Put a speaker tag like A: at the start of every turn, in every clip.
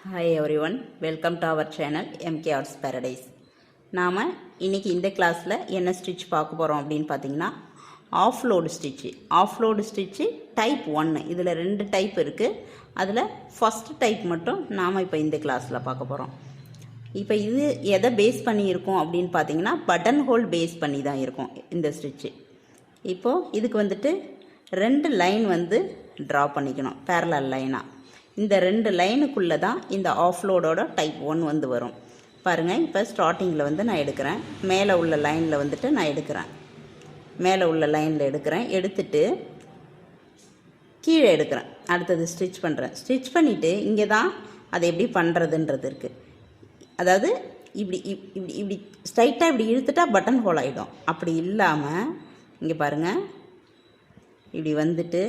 A: Hi everyone, welcome to our channel MK Arts Paradise. நாம் இன்னைக்கு இந்த கிளாஸில் என்ன ஸ்டிச் பார்க்க போகிறோம் அப்படின்னு பார்த்தீங்கன்னா ஆஃப் லோடு ஸ்டிச்சு டைப் 1. இதில் 2 டைப் இருக்குது. அதில் ஃபஸ்ட் டைப் மட்டும் நாம் இப்போ இந்த கிளாஸில் பார்க்க போகிறோம். இப்போ இது எதை பேஸ் பண்ணி இருக்கும் அப்படின்னு பார்த்தீங்கன்னா பட்டன் ஹோல் பேஸ் பண்ணி தான் இருக்கும் இந்த ஸ்டிச்சு. இப்போது இதுக்கு வந்துட்டு 2 லைன் வந்து ட்ரா பண்ணிக்கணும் பேரலல் லைனாக. இந்த 2 லைனுக்குள்ளே தான் இந்த ஆஃப்லோடோட டைப் 1 வந்து வரும். பாருங்கள், இப்போ ஸ்டார்டிங்கில் வந்து நான் எடுக்கிறேன். மேலே உள்ள லைனில் வந்துட்டு நான் எடுக்கிறேன். மேலே உள்ள லைனில் எடுத்துட்டு கீழே எடுக்கிறேன். அடுத்தது ஸ்டிச் பண்ணுறேன். ஸ்டிச் பண்ணிவிட்டு இங்கே தான் அதை எப்படி பண்ணுறதுன்றது இருக்குது. அதாவது இப்படி இப்படி இப்படி ஸ்ட்ரைட்டாக இப்படி இழுத்துட்டா பட்டன் ஹோல் ஆகிடும். அப்படி இல்லாமல் இங்கே பாருங்கள், இப்படி வந்துட்டு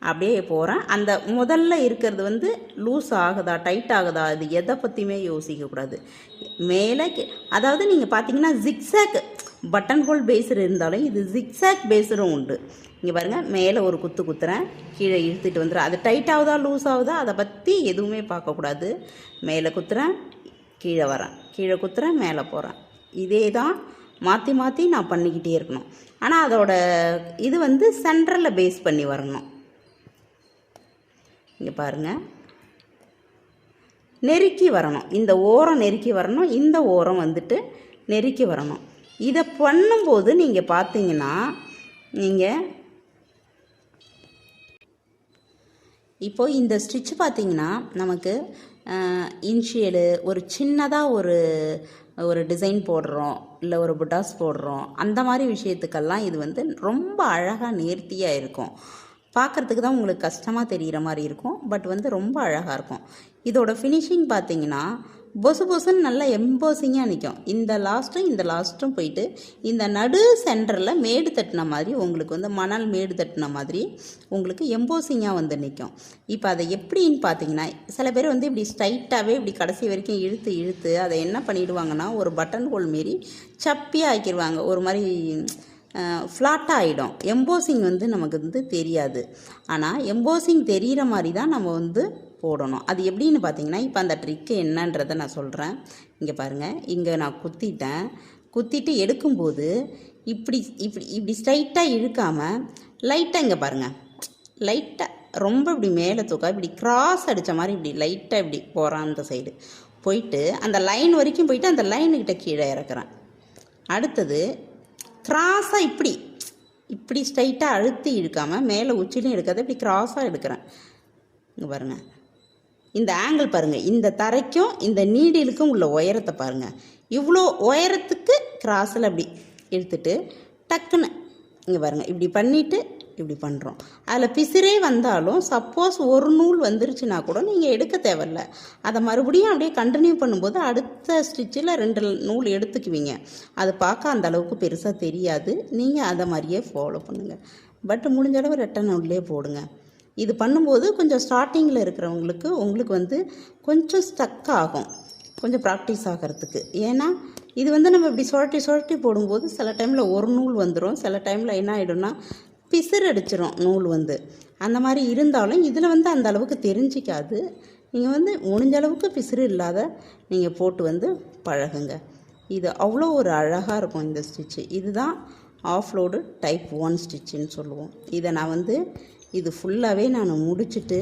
A: அப்படியே போகிறேன். அந்த முதல்ல இருக்கிறது வந்து லூஸ் ஆகுதா டைட் ஆகுதா அது எதை பற்றியுமே யோசிக்கக்கூடாது. மேலே அதாவது நீங்கள் பார்த்தீங்கன்னா ஜிக்ஸாக் பட்டன் ஹோல் பேஸர் இருந்தாலும் இது ஜிக்ஸாக் பேஸரும் உண்டு. இங்கே பாருங்கள், மேலே ஒரு குத்துறேன், கீழே இழுத்துட்டு வந்துடுறேன். அது டைட் ஆகுதா லூஸ் ஆகுதா அதை பற்றி எதுவுமே பார்க்கக்கூடாது. மேலே குத்துறேன், கீழே வரேன், கீழே குத்துறேன், மேலே போகிறேன். இதே தான் மாற்றி மாற்றி நான் பண்ணிக்கிட்டே இருக்கணும். ஆனால் அதோட இது வந்து சென்டரில் பேஸ் பண்ணி வரணும். இங்கே பாருங்கள், நெருக்கி வரணும். இந்த ஓரம் நெருக்கி வரணும், இந்த ஓரம் வந்துட்டு நெருக்கி வரணும். இதை பண்ணும்போது நீங்கள் பார்த்தீங்கன்னா நீங்கள் இப்போது இந்த ஸ்டிச் பார்த்தீங்கன்னா நமக்கு இன்ஷியலு ஒரு சின்னதாக ஒரு டிசைன் போடுறோம், இல்லை ஒரு புட்டாஸ் போடுறோம், அந்த மாதிரி விஷயத்துக்கெல்லாம் இது வந்து ரொம்ப அழகாக நேர்த்தியாக இருக்கும். பார்க்குறதுக்கு தான் உங்களுக்கு கஷ்டமாக தெரிகிற மாதிரி இருக்கும், பட் வந்து ரொம்ப அழகாக இருக்கும். இதோட ஃபினிஷிங் பார்த்தீங்கன்னா பொசுன்னு நல்லா எம்போசிங்காக நிற்கும். இந்த லாஸ்ட்டும் போயிட்டு இந்த நடு சென்டரில் மேடு தட்டின மாதிரி உங்களுக்கு வந்து மணல் மேடு தட்டின மாதிரி உங்களுக்கு எம்போசிங்காக வந்து நிற்கும். இப்போ அதை எப்படின்னு பார்த்தீங்கன்னா சில பேர் வந்து இப்படி ஸ்ட்ரைட்டாகவே இப்படி கடைசி வரைக்கும் இழுத்து அதை என்ன பண்ணிவிடுவாங்கன்னா ஒரு பட்டன் ஹோல் மாரி சப்பியாக ஆக்கிடுவாங்க. ஒரு மாதிரி ஃப்ளாட்டாக ஆகிடும். எம்போசிங் வந்து நமக்கு வந்து தெரியாது. ஆனால் எம்போசிங் தெரிகிற மாதிரி தான் நம்ம வந்து போடணும். அது எப்படின்னு பார்த்தீங்கன்னா இப்போ அந்த ட்ரிக்கு என்னன்றதை நான் சொல்கிறேன். இங்கே பாருங்கள், இங்கே நான் குத்திட்டு எடுக்கும்போது இப்படி இப்படி இப்படி ஸ்ட்ரைட்டாக இழுக்காமல் லைட்டாக இங்கே பாருங்கள், லைட்டாக ரொம்ப இப்படி மேலே தூக்கா இப்படி கிராஸ் அடித்த மாதிரி இப்படி லைட்டாக இப்படி போகிறான். அந்த சைடு போயிட்டு அந்த லைன் வரைக்கும் போயிட்டு அந்த லைனுக்கிட்ட கீழே இறக்குறேன். அடுத்தது கிராஸாக இப்படி ஸ்ட்ரைட்டாக அழுத்தி இழுக்காமல் மேலே உச்சிலையும் எடுக்காத இப்படி கிராஸாக எடுக்கிறேன். இங்கே பாருங்கள், இந்த ஆங்கிள் பாருங்கள், இந்த தரைக்கும் இந்த நீடிலுக்கும் உள்ள உயரத்தை பாருங்கள். இவ்வளோ உயரத்துக்கு கிராஸில் அப்படி இழுத்துட்டு டக்குன்னு இங்கே பாருங்கள் இப்படி பண்ணிவிட்டு இப்படி பண்ணுறோம். அதில் பிசிறே வந்தாலும் சப்போஸ் ஒரு நூல் வந்துருச்சுன்னா கூட நீங்கள் எடுக்க தேவையில்ல. அதை மறுபடியும் அப்படியே கண்டினியூ பண்ணும்போது அடுத்த ஸ்டிச்சில் 2 நூல் எடுத்துக்குவீங்க. அது பார்க்க அந்த அளவுக்கு பெருசாக தெரியாது. நீங்கள் அதை மாதிரியே ஃபாலோ பண்ணுங்கள். பட் முடிஞ்ச அளவு ரெட்டை நூல்லே போடுங்க. இது பண்ணும்போது கொஞ்சம் ஸ்டார்டிங்கில் இருக்கிறவங்களுக்கு உங்களுக்கு வந்து கொஞ்சம் ஸ்டக் ஆகும், கொஞ்சம் ப்ராக்டிஸ் ஆகிறதுக்கு. ஏன்னா இது வந்து நம்ம இப்படி சுழட்டி போடும்போது சில டைமில் ஒரு நூல் வந்துடும், சில டைமில் என்ன ஆகிடும்னா பிசிறு அடிச்சிடும் நூல் வந்து. அந்த மாதிரி இருந்தாலும் இதில் வந்து அந்த அளவுக்கு தெரிஞ்சிக்காது. நீங்கள் வந்து முடிஞ்ச அளவுக்கு பிசிறு இல்லாத நீங்கள் போட்டு வந்து பழகுங்க. இது அவ்வளோ ஒரு அழகாக இருக்கும் இந்த ஸ்டிச்சு. இதுதான் ஆஃப்லோடு டைப் 1 ஸ்டிச்சுன்னு சொல்லுவோம். இதை நான் வந்து இது ஃபுல்லாகவே நான் முடிச்சுட்டு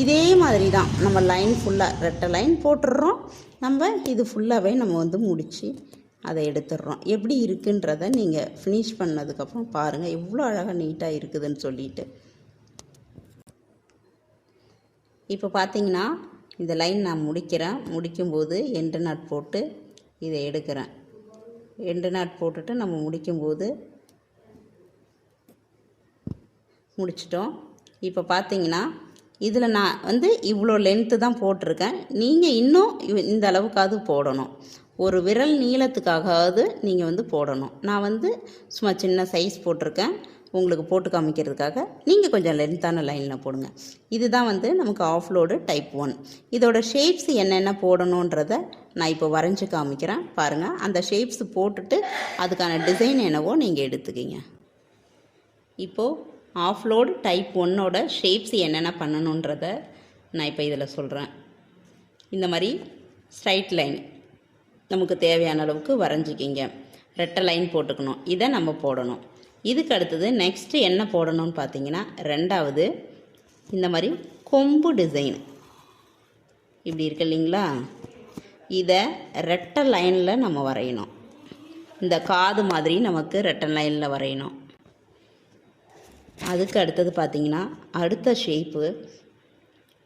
A: இதே மாதிரி தான் நம்ம லைன் ஃபுல்லாக ரெட்டை லைன் போட்டுடுறோம். நம்ம இது ஃபுல்லாகவே நம்ம வந்து முடித்து அதை எடுத்துடுறோம். எப்படி இருக்குன்றதை நீங்கள் ஃபினிஷ் பண்ணதுக்கப்புறம் பாருங்கள் எவ்வளோ அழகாக நீட்டாக இருக்குதுன்னு சொல்லிட்டு. இப்போ பார்த்தீங்கன்னா இந்த லைன் நான் முடிக்கும்போது எண்டு நாட் போட்டு இதை எடுக்கிறேன். எண்டு நாட் போட்டுட்டு நம்ம முடிக்கும்போது முடிச்சிட்டோம். இப்போ பார்த்தீங்கன்னா இதில் நான் வந்து இவ்வளோ லென்த்து தான் போட்டிருக்கேன். நீங்கள் இன்னும் இந்த அளவுக்காவது போடணும். ஒரு விரல் நீளத்துக்காகாவது நீங்கள் வந்து போடணும். நான் வந்து சும்மா சின்ன சைஸ் போட்டிருக்கேன் உங்களுக்கு போட்டு காமிக்கிறதுக்காக. நீங்கள் கொஞ்சம் லென்த்தான லைனில் போடுங்க. இதுதான் வந்து நமக்கு ஆஃப்லோடு டைப் 1. இதோட ஷேப்ஸ் என்னென்ன போடணுன்றதை நான் இப்போ வரைஞ்சி காமிக்கிறேன் பாருங்கள். அந்த ஷேப்ஸ் போட்டுட்டு அதுக்கான டிசைன் என்னவோ நீங்கள் எடுத்துக்கிங்க. இப்போது ஆஃப்லோடு டைப் 1ஓட ஷேப்ஸ் என்னென்ன பண்ணணுன்றதை நான் இப்போ இதில் சொல்கிறேன். இந்த மாதிரி ஸ்ட்ரைட் லைன் நமக்கு தேவையான அளவுக்கு வரைஞ்சிக்கிங்க. ரெட்டை லைன் போட்டுக்கணும். இதை நம்ம போடணும். இதுக்கு அடுத்தது நெக்ஸ்ட்டு என்ன போடணும்னு பார்த்தீங்கன்னா, ரெண்டாவது இந்த மாதிரி கொம்பு டிசைன் இப்படி இருக்கு இல்லைங்களா, இதை ரெட்டை லைனில் நம்ம வரையணும். இந்த காது மாதிரி நமக்கு ரெட்டை லைனில் வரையணும். அதுக்கு அடுத்தது பார்த்திங்கன்னா, அடுத்த ஷேப்பு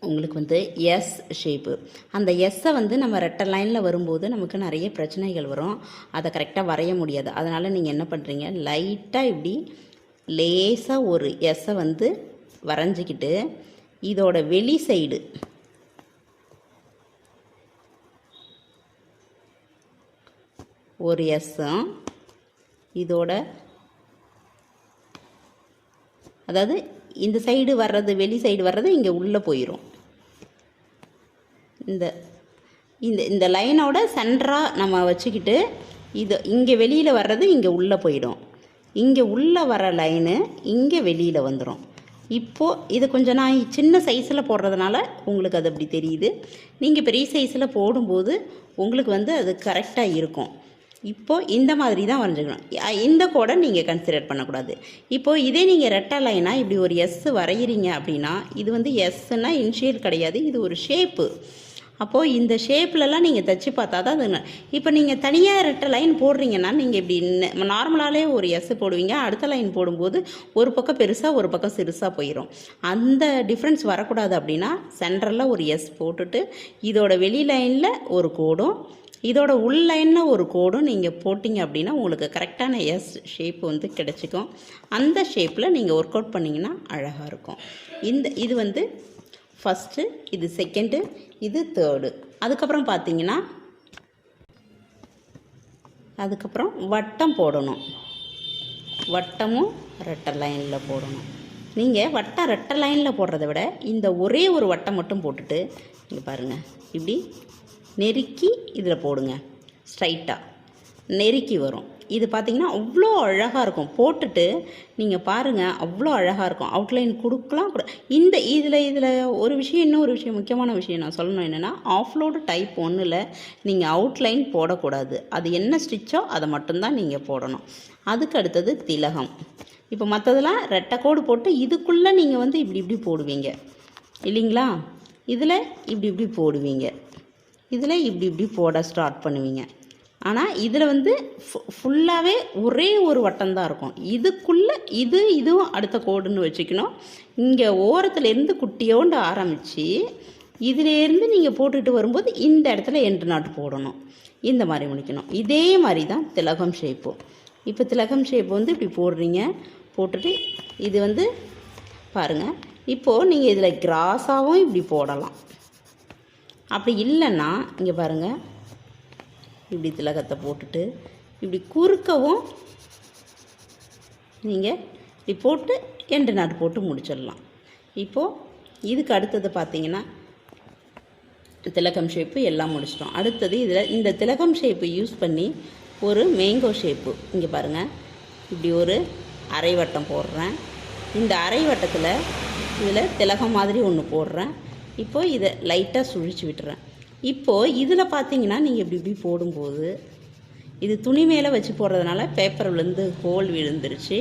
A: உங்களுக்கு எஸ் ஷேப்பு. அந்த எஸ்ஸை நம்ம ரெட்டை லைனில் வரும்போது நமக்கு நிறைய பிரச்சனைகள் வரும். அதை கரெக்டாக வரைய முடியாது. அதனால் நீங்கள் என்ன பண்ணுறீங்க, லைட்டாக இப்படி லேசாக ஒரு எஸ்ஸை வரைஞ்சிக்கிட்டு இதோட வெளி சைடு ஒரு எஸ்ஸும் இதோட, அதாவது இந்த சைடு வர்றது வெளி சைடு வர்றது இங்கே உள்ளே போயிடும். இந்த இந்த இந்த லைனோட சென்டராக நம்ம வச்சுக்கிட்டு இது இங்கே வெளியில் வர்றது இங்கே உள்ளே போயிடும். இங்கே உள்ளே வர லைனு இங்கே வெளியில் வந்துடும். இப்போது இது கொஞ்சம் நான் சின்ன சைஸில் போடுறதுனால உங்களுக்கு அது அப்படி தெரியுது. நீங்கள் பெரிய சைஸில் போடும்போது உங்களுக்கு அது கரெக்டாக இருக்கும். இப்போது இந்த மாதிரி தான் வரைஞ்சிக்கணும். இந்த கோடை நீங்கள் கன்சிடர் பண்ணக்கூடாது. இப்போது இதே நீங்கள் ரெட்டை லைனாக இப்படி ஒரு எஸ் வரைகிறீங்க அப்படின்னா, இது எஸ்ன்னா இனிஷியல் கிடையாது, இது ஒரு ஷேப்பு. அப்போது இந்த ஷேப்லலாம் நீங்கள் தைச்சி பார்த்தா தான் அது. இப்போ நீங்கள் தனியாக ரெட்டை லைன் போடுறீங்கன்னா, நீங்கள் இப்படி நார்மலாலே ஒரு எஸ் போடுவீங்க. அடுத்த லைன் போடும்போது ஒரு பக்கம் பெருசாக ஒரு பக்கம் சிறுசாக போயிடும். அந்த டிஃப்ரென்ஸ் வரக்கூடாது அப்படின்னா சென்டரில் ஒரு எஸ் போட்டுட்டு இதோட வெளி லைனில் ஒரு கோடும் இதோட உள் லைனில் ஒரு கோடும் நீங்கள் போட்டிங்க அப்படின்னா உங்களுக்கு கரெக்டான எஸ் ஷேப் கிடச்சிக்கும். அந்த ஷேப்பில் நீங்கள் ஒர்க் அவுட் பண்ணிங்கன்னா அழகாக இருக்கும். இது ஃபஸ்ட்டு, இது செகண்டு, இது தேர்டு. அதுக்கப்புறம் பார்த்தீங்கன்னா, அதுக்கப்புறம் வட்டம் போடணும். வட்டமும் ரெட்டை லைனில் போடணும். நீங்கள் வட்டம் ரெட்டை லைனில் போடுறத விட இந்த ஒரே ஒரு வட்டம் மட்டும் போட்டுட்டு இங்கே பாருங்கள், இப்படி நெருக்கி இதில் போடுங்க. ஸ்ட்ரைட்டாக நெருக்கி வரும். இது பார்த்திங்கன்னா அவ்வளோ அழகாக இருக்கும். போட்டுட்டு நீங்கள் பாருங்கள், அவ்வளோ அழகாக இருக்கும். அவுட்லைன் கொடுக்கலாம் கூட. இதில் ஒரு விஷயம், இன்னொரு விஷயம், முக்கியமான விஷயம் நான் சொல்லணும் என்னென்னா, ஆஃப்லோடு டைப் 1ல் நீங்கள் அவுட்லைன் போடக்கூடாது. அது என்ன ஸ்டிச்சோ அதை மட்டும்தான் நீங்கள் போடணும். அதுக்கு அடுத்தது திலகம். இப்போ மற்றதெல்லாம் ரெட்டை கோடு போட்டு இதுக்குள்ளே நீங்கள் இப்படி இப்படி போடுவீங்க இல்லைங்களா, இதில் இப்படி இப்படி போடுவீங்க, இதில் இப்படி இப்படி போட ஸ்டார்ட் பண்ணுவீங்க. ஆனால் இதில் ஃபுல்லாகவே ஒரே ஒரு வட்டம் தான் இருக்கும். இதுக்குள்ளே இதுவும் அடுத்த கோடுன்னு வச்சுக்கணும். இங்கே ஓரத்துலேருந்து குட்டியோண்டு ஆரம்பித்து இதிலேருந்து நீங்கள் போட்டுட்டு வரும்போது இந்த இடத்துல எண்டு நாட்டு போடணும். இந்த மாதிரி முடிக்கணும். இதே மாதிரி தான் திலகம் ஷேப்பும். இப்போ திலகம் ஷேப் இப்படி போடுறீங்க. போட்டுட்டு இது பாருங்கள், இப்போது நீங்கள் இதில் கிராஸாகவும் இப்படி போடலாம். அப்படி இல்லைன்னா இங்கே பாருங்கள், இப்படி திலகத்தை போட்டுட்டு இப்படி குறுக்கவும் நீங்கள் இப்படி போட்டு எண்டு நாட்டு போட்டு முடிச்சிடலாம். இப்போது இதுக்கு அடுத்தது பார்த்திங்கன்னா, திலகம் ஷேப்பு எல்லாம் முடிச்சிட்டோம். அடுத்தது இதில் இந்த திலகம் ஷேப்பு யூஸ் பண்ணி ஒரு மேங்கோ ஷேப்பு. இங்கே பாருங்கள், இப்படி ஒரு அரை வட்டம் போடுறேன். இந்த அரை வட்டத்தில் இதில் திலகம் மாதிரி ஒன்று போடுறேன். இப்போது இதை லைட்டாக சுழிச்சு விட்டுறேன். இப்போது இதில் பார்த்தீங்கன்னா, நீங்கள் இப்படி இப்படி போடும்போது இது துணி மேலே வச்சு போடுறதுனால பேப்பர்லேருந்து ஹோல் விழுந்துருச்சு.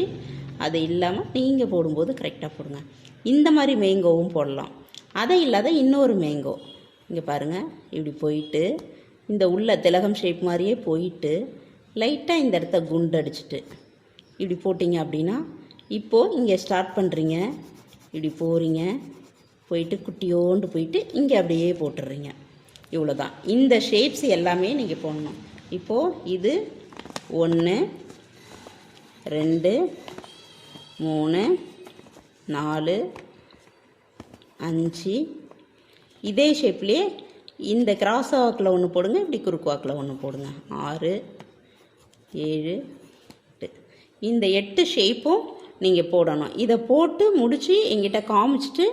A: அது இல்லாமல் நீங்கள் போடும்போது கரெக்டாக போடுங்க. இந்த மாதிரி மேங்கோவும் போடலாம். அதை இல்லாத இன்னொரு மேங்கோ இங்கே பாருங்கள், இப்படி போயிட்டு இந்த உள்ள திலகம் ஷேப் மாதிரியே போயிட்டு லைட்டாக இந்த இடத்த குண்டடிச்சிட்டு இப்படி போட்டிங்க அப்படின்னா, இப்போது இங்கே ஸ்டார்ட் பண்ணுறீங்க, இப்படி போகிறீங்க, போயிட்டு குட்டியோண்டு போயிட்டு இங்கே அப்படியே போட்டுடுறீங்க. இவ்வளோ தான். இந்த ஷேப்ஸ் எல்லாமே நீங்கள் போடணும். இப்போது இது 1 2 3 4 5 இதே ஷேப்லேயே இந்த கிராஸ் வாக்கில் ஒன்று போடுங்க, இப்படி குறுக்கு வாக்கில் ஒன்று போடுங்க. 6 7 8 இந்த 8 ஷேப்பும் நீங்கள் போடணும். இதை போட்டு முடித்து எங்கிட்ட காமிச்சிட்டு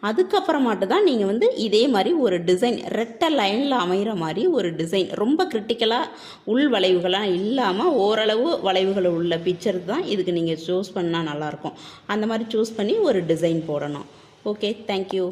A: அதுக்கப்புறமாட்டு தான் நீங்கள் இதே மாதிரி ஒரு டிசைன் ரெட்டை லைனில் அமைகிற மாதிரி ஒரு டிசைன், ரொம்ப கிரிட்டிக்கலாக உள் வளைவுகளாக இல்லாமல் ஓரளவு வளைவுகள் உள்ள பிக்சர் தான் இதுக்கு நீங்கள் சூஸ் பண்ணால் நல்லாயிருக்கும். அந்த மாதிரி சூஸ் பண்ணி ஒரு டிசைன் போடணும். Okay, thank you.